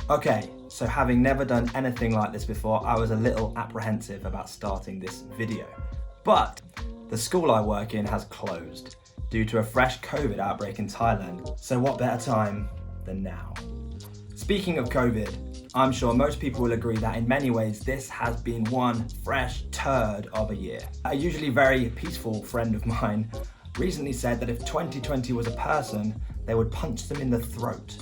Okay, so having never done anything like this before, I was a little apprehensive about starting this video. But the school I work in has closed due to a fresh COVID outbreak in Thailand. So what better time than now? Speaking of COVID, I'm sure most people will agree that in many ways this has been one fresh turd of a year. A usually very peaceful friend of mine recently said that if 2020 was a person, they would punch them in the throat.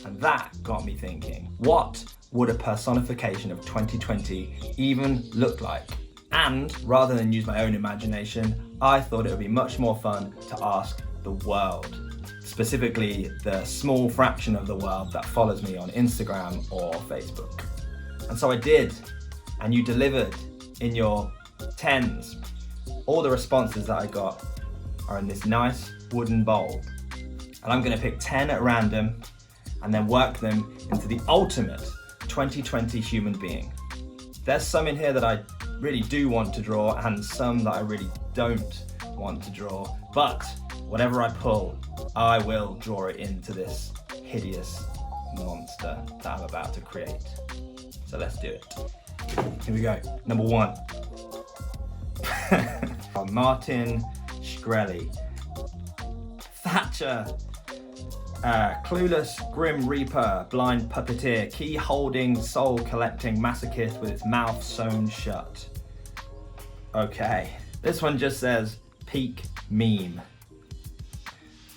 And that got me thinking, what would a personification of 2020 even look like? And rather than use my own imagination, I thought it would be much more fun to ask the world, specifically the small fraction of the world that follows me on Instagram or Facebook. And so I did, and you delivered in your tens. All the responses that I got are in this nice wooden bowl. And I'm gonna pick 10 at random and then work them into the ultimate 2020 human being. There's some in here that I really do want to draw and some that I really don't want to draw, but whatever I pull, I will draw it into this hideous monster that I'm about to create. So let's do it. Here we go. Number 1. Martin Shkreli. Thatcher. Clueless Grim Reaper, blind puppeteer, key holding, soul collecting masochist with its mouth sewn shut. Okay, this one just says peak meme.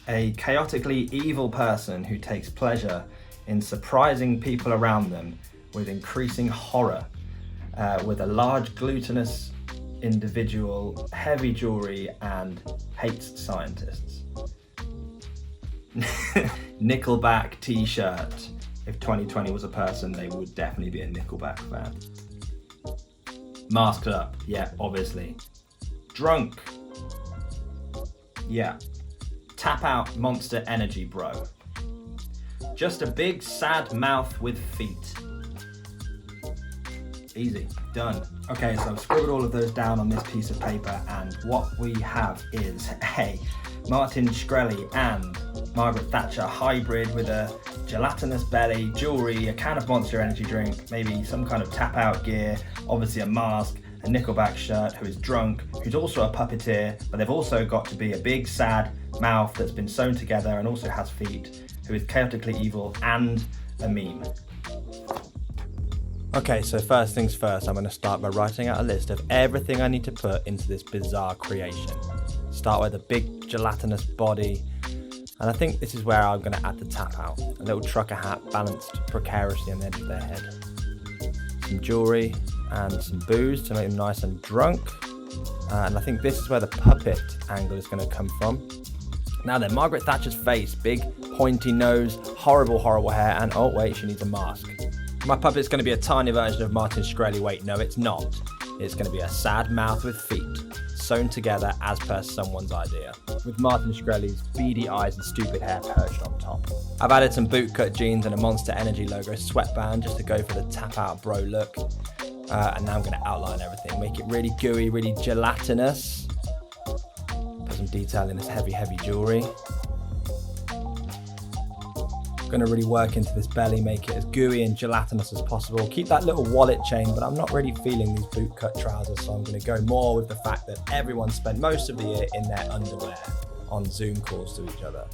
A chaotically evil person who takes pleasure in surprising people around them with increasing horror, with a large glutinous individual, heavy jewelry, and hates scientists. Nickelback t-shirt. If 2020 was a person, they would definitely be a Nickelback fan. Masked up, yeah, obviously. Drunk, yeah. Tap out Monster Energy bro. Just a big sad mouth with feet. Easy, done. Okay, so I've scribbled all of those down on this piece of paper, and what we have is a Martin Shkreli and Margaret Thatcher hybrid with a gelatinous belly, jewelry, a can of Monster Energy drink, maybe some kind of tap out gear, obviously a mask, a Nickelback shirt, who is drunk, who's also a puppeteer, but they've also got to be a big sad mouth that's been sewn together and also has feet, who is chaotically evil and a meme. Okay, so first things first, I'm going to start by writing out a list of everything I need to put into this bizarre creation. Start with a big gelatinous body, and I think this is where I'm going to add the tap out. A little trucker hat balanced precariously on the edge of their head. Some jewellery and some booze to make them nice and drunk. And I think this is where the puppet angle is going to come from. Now then, Margaret Thatcher's face, big pointy nose, horrible hair, and oh wait, she needs a mask. My puppet's going to be a tiny version of Martin Shkreli. Wait, no it's not. It's going to be a sad mouth with feet, sewn together as per someone's idea, with Martin Shkreli's beady eyes and stupid hair perched on top. I've added some bootcut jeans and a Monster Energy logo sweatband just to go for the tap out bro look. And now I'm going to outline everything, make it really gooey, really gelatinous. Put some detail in this heavy jewellery. Going to really work into this belly, make it as gooey and gelatinous as possible. Keep that little wallet chain, but I'm not really feeling these bootcut trousers, so I'm going to go more with the fact that everyone spent most of the year in their underwear on Zoom calls to each other.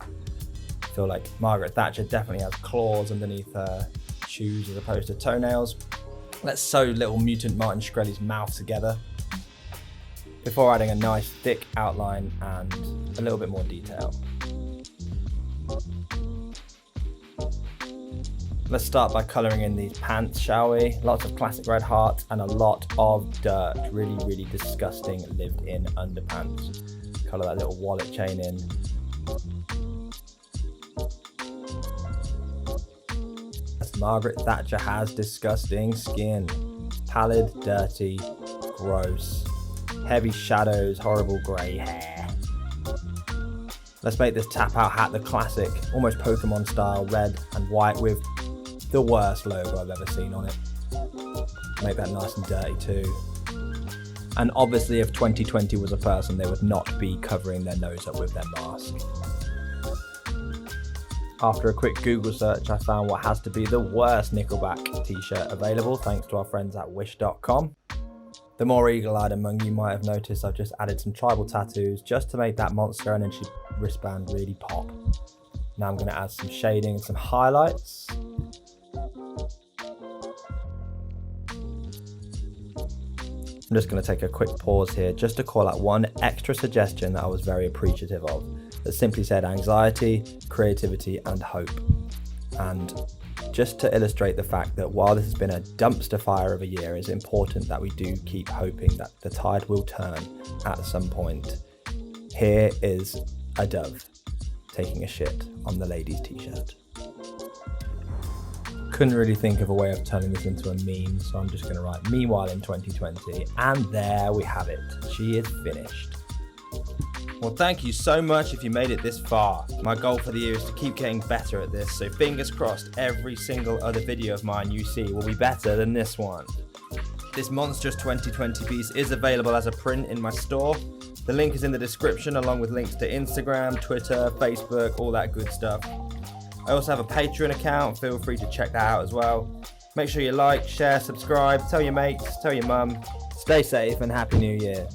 I feel like Margaret Thatcher definitely has claws underneath her shoes as opposed to toenails. Let's sew little mutant Martin Shkreli's mouth together before adding a nice thick outline and a little bit more detail. Let's start by colouring in these pants, shall we? Lots of classic red hearts and a lot of dirt. Really disgusting lived-in underpants. Colour that little wallet chain in. Margaret Thatcher has disgusting skin. Pallid, dirty, gross. Heavy shadows, horrible grey hair. Let's make this tap out hat the classic, almost Pokemon style, red and white with the worst logo I've ever seen on it. Make that nice and dirty too. And obviously if 2020 was a person, they would not be covering their nose up with their mask. After a quick Google search, I found what has to be the worst Nickelback t-shirt available, thanks to our friends at wish.com. The more eagle-eyed among you might have noticed I've just added some tribal tattoos just to make that Monster Energy wristband really pop. Now I'm going to add some shading and some highlights. I'm just going to take a quick pause here just to call out one extra suggestion that I was very appreciative of, that simply said anxiety, creativity and hope. And just to illustrate the fact that while this has been a dumpster fire of a year, it's important that we do keep hoping that the tide will turn at some point. Here is a dove taking a shit on the ladies' t-shirt. Couldn't really think of a way of turning this into a meme, so I'm just going to write meanwhile in 2020, and there we have it. She is finished. Well, thank you so much if you made it this far. My goal for the year is to keep getting better at this, so fingers crossed every single other video of mine you see will be better than this one. This monstrous 2020 piece is available as a print in my store. The link is in the description along with links to Instagram, Twitter, Facebook, all that good stuff. I also have a Patreon account, feel free to check that out as well. Make sure you like, share, subscribe, tell your mates, tell your mum. Stay safe and Happy New Year.